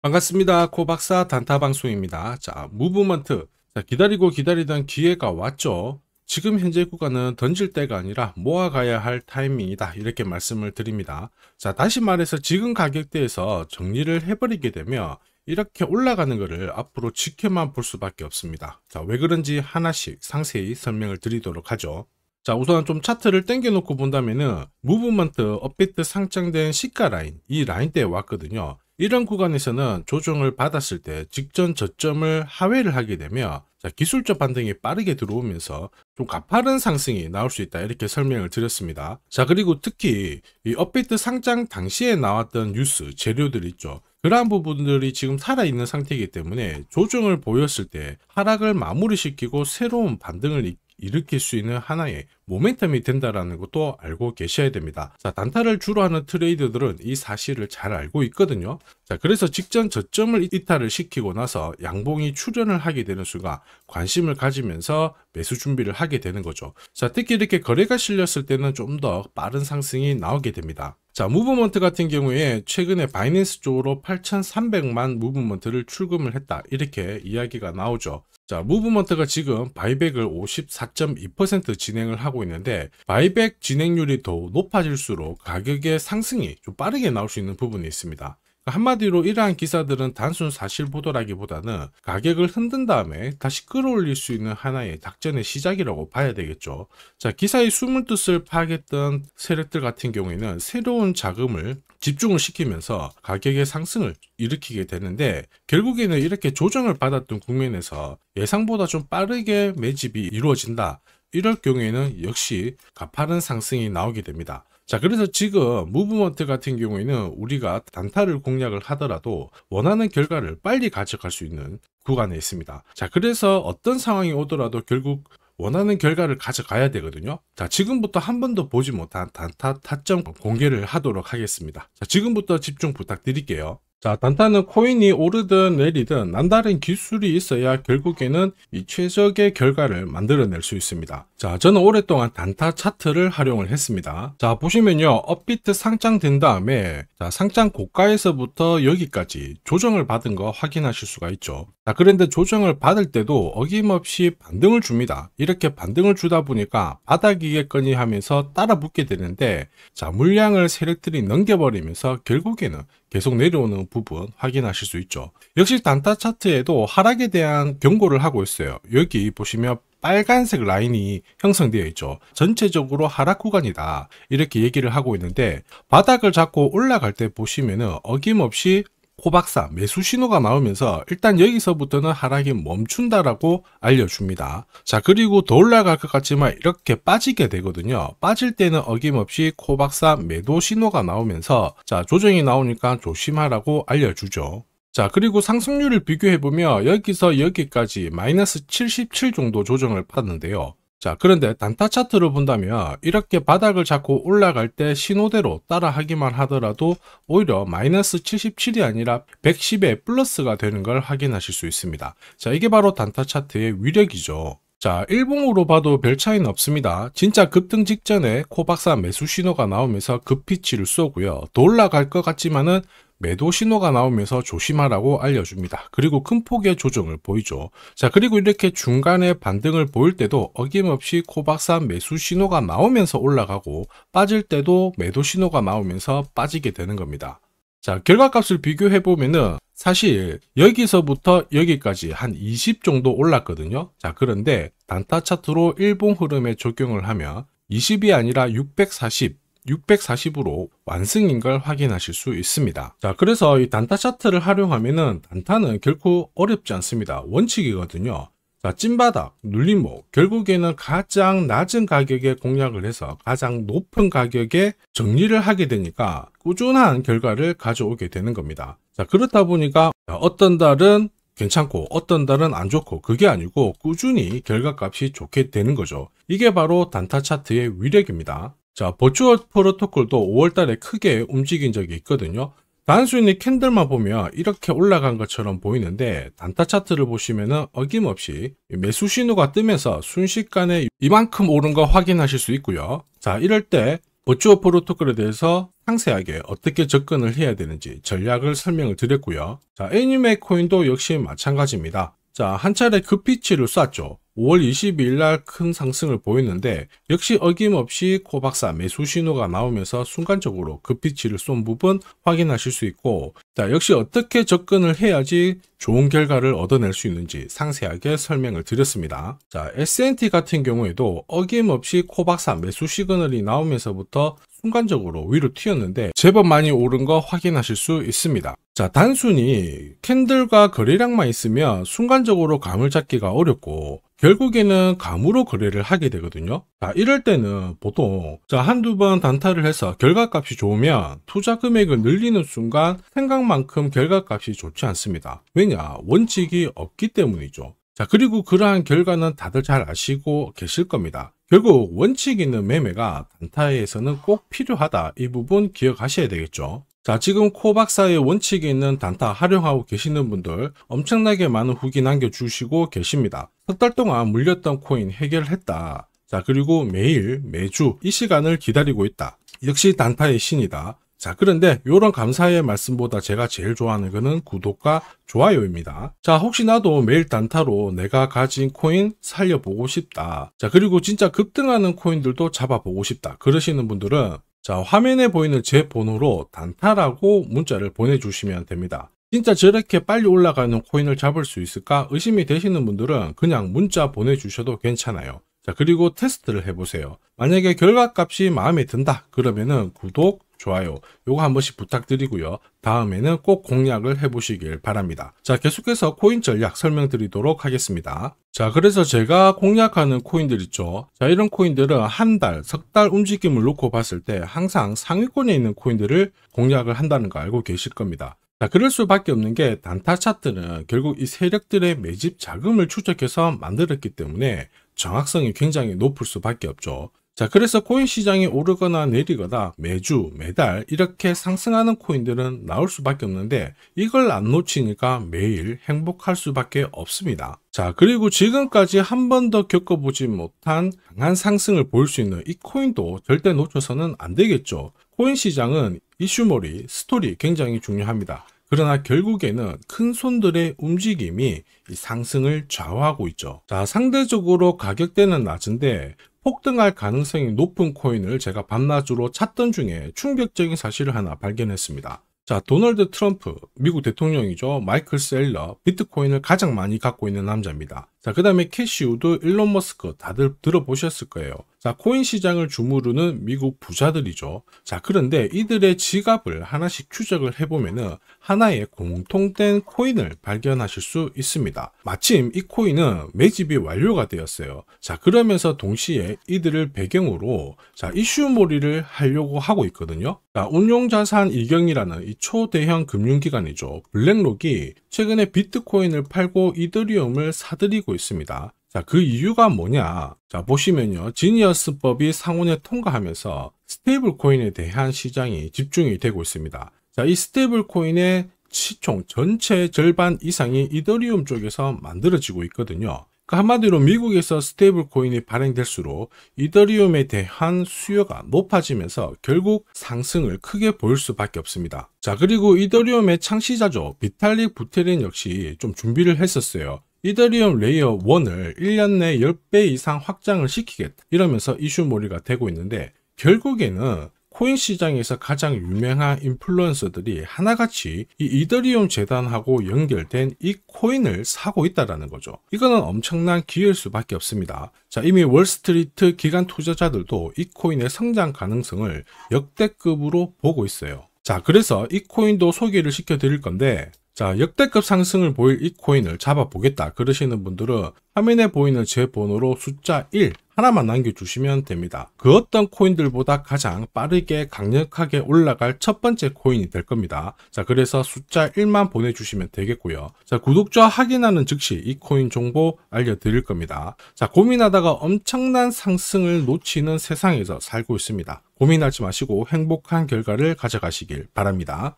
반갑습니다. 코박사 단타방송입니다. 자, 무브먼트. 자, 기다리고 기다리던 기회가 왔죠. 지금 현재 구간은 던질 때가 아니라 모아가야 할 타이밍이다. 이렇게 말씀을 드립니다. 자, 다시 말해서 지금 가격대에서 정리를 해버리게 되면 이렇게 올라가는 것을 앞으로 지켜만 볼 수밖에 없습니다. 자, 왜 그런지 하나씩 상세히 설명을 드리도록 하죠. 자, 우선 좀 차트를 당겨놓고 본다면은 무브먼트 업비트 상장된 시가 라인, 이 라인대에 왔거든요. 이런 구간에서는 조정을 받았을 때 직전 저점을 하회를 하게 되면 자, 기술적 반등이 빠르게 들어오면서 좀 가파른 상승이 나올 수 있다, 이렇게 설명을 드렸습니다. 자, 그리고 특히 이 업비트 상장 당시에 나왔던 뉴스, 재료들 있죠. 그러한 부분들이 지금 살아있는 상태이기 때문에 조정을 보였을 때 하락을 마무리시키고 새로운 반등을 일으킬 수 있는 하나의 모멘텀이 된다라는 것도 알고 계셔야 됩니다. 자, 단타를 주로 하는 트레이더들은 이 사실을 잘 알고 있거든요. 자, 그래서 직전 저점을 이탈을 시키고 나서 양봉이 출현을 하게 되는 순간 관심을 가지면서 매수 준비를 하게 되는 거죠. 자, 특히 이렇게 거래가 실렸을 때는 좀 더 빠른 상승이 나오게 됩니다. 자, 무브먼트 같은 경우에 최근에 바이낸스 쪽으로 8,300만 무브먼트를 출금을 했다, 이렇게 이야기가 나오죠. 자, 무브먼트가 지금 바이백을 54.2% 진행을 하고 있는데 바이백 진행률이 더 높아질수록 가격의 상승이 좀 빠르게 나올 수 있는 부분이 있습니다. 한마디로 이러한 기사들은 단순 사실 보도라기보다는 가격을 흔든 다음에 다시 끌어올릴 수 있는 하나의 작전의 시작이라고 봐야 되겠죠. 자, 기사의 숨은 뜻을 파악했던 세력들 같은 경우에는 새로운 자금을 집중을 시키면서 가격의 상승을 일으키게 되는데, 결국에는 이렇게 조정을 받았던 국면에서 예상보다 좀 빠르게 매집이 이루어진다, 이럴 경우에는 역시 가파른 상승이 나오게 됩니다. 자, 그래서 지금 무브먼트 같은 경우에는 우리가 단타를 공략을 하더라도 원하는 결과를 빨리 가져갈 수 있는 구간에 있습니다. 자, 그래서 어떤 상황이 오더라도 결국 원하는 결과를 가져가야 되거든요. 자, 지금부터 한 번도 보지 못한 단타 타점 공개를 하도록 하겠습니다. 자, 지금부터 집중 부탁드릴게요. 자, 단타는 코인이 오르든 내리든 남다른 기술이 있어야 결국에는 이 최적의 결과를 만들어낼 수 있습니다. 자, 저는 오랫동안 단타 차트를 활용을 했습니다. 자, 보시면요, 업비트 상장된 다음에 자, 상장 고가에서부터 여기까지 조정을 받은 거 확인하실 수가 있죠. 자, 그런데 조정을 받을 때도 어김없이 반등을 줍니다. 이렇게 반등을 주다 보니까 바닥이겠거니 하면서 따라 붙게 되는데, 자, 물량을 세력들이 넘겨버리면서 결국에는 계속 내려오는 부분 확인하실 수 있죠. 역시 단타 차트에도 하락에 대한 경고를 하고 있어요. 여기 보시면 빨간색 라인이 형성되어 있죠. 전체적으로 하락 구간이다, 이렇게 얘기를 하고 있는데, 바닥을 잡고 올라갈 때 보시면은 어김없이 코박사 매수 신호가 나오면서 일단 여기서부터는 하락이 멈춘다라고 알려줍니다. 자, 그리고 더 올라갈 것 같지만 이렇게 빠지게 되거든요. 빠질 때는 어김없이 코박사 매도 신호가 나오면서 자, 조정이 나오니까 조심하라고 알려주죠. 자, 그리고 상승률을 비교해보면 여기서 여기까지 마이너스 77 정도 조정을 받는데요. 자, 그런데 단타 차트로 본다면 이렇게 바닥을 잡고 올라갈 때 신호대로 따라 하기만 하더라도 오히려 마이너스 77이 아니라 110의 플러스가 되는 걸 확인하실 수 있습니다. 자, 이게 바로 단타 차트의 위력이죠. 자, 일봉으로 봐도 별 차이는 없습니다. 진짜 급등 직전에 코박사 매수 신호가 나오면서 급피치를 쏘고요. 더 올라갈 것 같지만은 매도 신호가 나오면서 조심하라고 알려줍니다. 그리고 큰 폭의 조정을 보이죠. 자, 그리고 이렇게 중간에 반등을 보일 때도 어김없이 코박사 매수 신호가 나오면서 올라가고 빠질 때도 매도 신호가 나오면서 빠지게 되는 겁니다. 자, 결과값을 비교해보면은 사실 여기서부터 여기까지 한 20 정도 올랐거든요. 자, 그런데 단타 차트로 일봉 흐름에 적용을 하면 20이 아니라 640으로 완승인 걸 확인하실 수 있습니다. 자, 그래서 이 단타 차트를 활용하면은 단타는 결코 어렵지 않습니다. 원칙이거든요. 자, 찐바닥, 눌림목, 결국에는 가장 낮은 가격에 공략을 해서 가장 높은 가격에 정리를 하게 되니까 꾸준한 결과를 가져오게 되는 겁니다. 자, 그렇다 보니까 어떤 달은 괜찮고 어떤 달은 안 좋고, 그게 아니고 꾸준히 결과값이 좋게 되는 거죠. 이게 바로 단타 차트의 위력입니다. 자, 버추얼 프로토콜도 5월달에 크게 움직인 적이 있거든요. 단순히 캔들만 보면 이렇게 올라간 것처럼 보이는데, 단타 차트를 보시면은 어김없이 매수 신호가 뜨면서 순식간에 이만큼 오른 거 확인하실 수 있고요. 자, 이럴 때 버추어 프로토콜에 대해서 상세하게 어떻게 접근을 해야 되는지 전략을 설명을 드렸고요. 자, 애니메 코인도 역시 마찬가지입니다. 자, 한 차례 급피치를 쐈죠. 5월 22일 날 큰 상승을 보였는데 역시 어김없이 코박사 매수 신호가 나오면서 순간적으로 급피치를 쏜 부분 확인하실 수 있고, 자, 역시 어떻게 접근을 해야지 좋은 결과를 얻어낼 수 있는지 상세하게 설명을 드렸습니다. 자, S&T 같은 경우에도 어김없이 코박사 매수 시그널이 나오면서부터 순간적으로 위로 튀었는데 제법 많이 오른 거 확인하실 수 있습니다. 자, 단순히 캔들과 거래량만 있으면 순간적으로 감을 잡기가 어렵고 결국에는 감으로 거래를 하게 되거든요. 자, 이럴 때는 보통 한두 번 단타를 해서 결과값이 좋으면 투자 금액을 늘리는 순간 생각만큼 결과값이 좋지 않습니다. 왜냐? 원칙이 없기 때문이죠. 자, 그리고 그러한 결과는 다들 잘 아시고 계실 겁니다. 결국 원칙 있는 매매가 단타에서는 꼭 필요하다. 이 부분 기억하셔야 되겠죠. 자, 지금 코박사의 원칙이 있는 단타 활용하고 계시는 분들 엄청나게 많은 후기 남겨주시고 계십니다. 석 달 동안 물렸던 코인 해결했다. 자, 그리고 매일, 매주 이 시간을 기다리고 있다. 역시 단타의 신이다. 자, 그런데 이런 감사의 말씀보다 제가 제일 좋아하는 거는 구독과 좋아요입니다. 자, 혹시나도 매일 단타로 내가 가진 코인 살려보고 싶다. 자, 그리고 진짜 급등하는 코인들도 잡아보고 싶다. 그러시는 분들은 자, 화면에 보이는 제 번호로 단타라고 문자를 보내주시면 됩니다. 진짜 저렇게 빨리 올라가는 코인을 잡을 수 있을까 의심이 되시는 분들은 그냥 문자 보내주셔도 괜찮아요. 자, 그리고 테스트를 해보세요. 만약에 결과값이 마음에 든다 그러면은 구독, 좋아요 요거 한 번씩 부탁드리고요. 다음에는 꼭 공략을 해보시길 바랍니다. 자, 계속해서 코인 전략 설명드리도록 하겠습니다. 자, 그래서 제가 공략하는 코인들 있죠. 자, 이런 코인들은 한 달, 석 달 움직임을 놓고 봤을 때 항상 상위권에 있는 코인들을 공략을 한다는 거 알고 계실 겁니다. 자, 그럴 수밖에 없는 게 단타 차트는 결국 이 세력들의 매집 자금을 추적해서 만들었기 때문에 정확성이 굉장히 높을 수밖에 없죠. 자, 그래서 코인 시장이 오르거나 내리거나 매주, 매달 이렇게 상승하는 코인들은 나올 수밖에 없는데 이걸 안 놓치니까 매일 행복할 수밖에 없습니다. 자, 그리고 지금까지 한 번도 겪어보지 못한 강한 상승을 보일 수 있는 이 코인도 절대 놓쳐서는 안 되겠죠. 코인 시장은 이슈몰이, 스토리 굉장히 중요합니다. 그러나 결국에는 큰 손들의 움직임이 이 상승을 좌우하고 있죠. 자, 상대적으로 가격대는 낮은데 폭등할 가능성이 높은 코인을 제가 밤낮으로 찾던 중에 충격적인 사실을 하나 발견했습니다. 자, 도널드 트럼프, 미국 대통령이죠. 마이클 셀러, 비트코인을 가장 많이 갖고 있는 남자입니다. 자, 그 다음에 캐시 우드, 일론 머스크 다들 들어보셨을 거예요. 자, 코인 시장을 주무르는 미국 부자들이죠. 자, 그런데 이들의 지갑을 하나씩 추적을 해보면은 하나의 공통된 코인을 발견하실 수 있습니다. 마침 이 코인은 매집이 완료가 되었어요. 자, 그러면서 동시에 이들을 배경으로 자, 이슈몰이를 하려고 하고 있거든요. 자, 운용자산 이경이라는 이 초대형 금융기관이죠. 블랙록이 최근에 비트코인을 팔고 이더리움을 사들이고 있습니다. 자, 그 이유가 뭐냐? 자, 보시면요. 지니어스법이 상원에 통과하면서 스테이블 코인에 대한 시장이 집중이 되고 있습니다. 자, 이 스테이블 코인의 시총 전체 절반 이상이 이더리움 쪽에서 만들어지고 있거든요. 한마디로 미국에서 스테이블 코인이 발행될수록 이더리움에 대한 수요가 높아지면서 결국 상승을 크게 보일 수밖에 없습니다. 자, 그리고 이더리움의 창시자죠. 비탈릭 부테린 역시 좀 준비를 했었어요. 이더리움 레이어 1을 1년 내 10배 이상 확장을 시키겠다. 이러면서 이슈몰이가 되고 있는데 결국에는 코인 시장에서 가장 유명한 인플루언서들이 하나같이 이 이더리움 재단하고 연결된 이 코인을 사고 있다는 거죠. 이거는 엄청난 기회일 수밖에 없습니다. 자, 이미 월스트리트 기관 투자자들도 이 코인의 성장 가능성을 역대급으로 보고 있어요. 자, 그래서 이 코인도 소개를 시켜 드릴 건데 자, 역대급 상승을 보일 이 코인을 잡아보겠다 그러시는 분들은 화면에 보이는 제 번호로 숫자 1 하나만 남겨주시면 됩니다. 그 어떤 코인들보다 가장 빠르게 강력하게 올라갈 첫 번째 코인이 될 겁니다. 자, 그래서 숫자 1만 보내주시면 되겠고요. 자, 구독자 확인하는 즉시 이 코인 정보 알려드릴 겁니다. 자, 고민하다가 엄청난 상승을 놓치는 세상에서 살고 있습니다. 고민하지 마시고 행복한 결과를 가져가시길 바랍니다.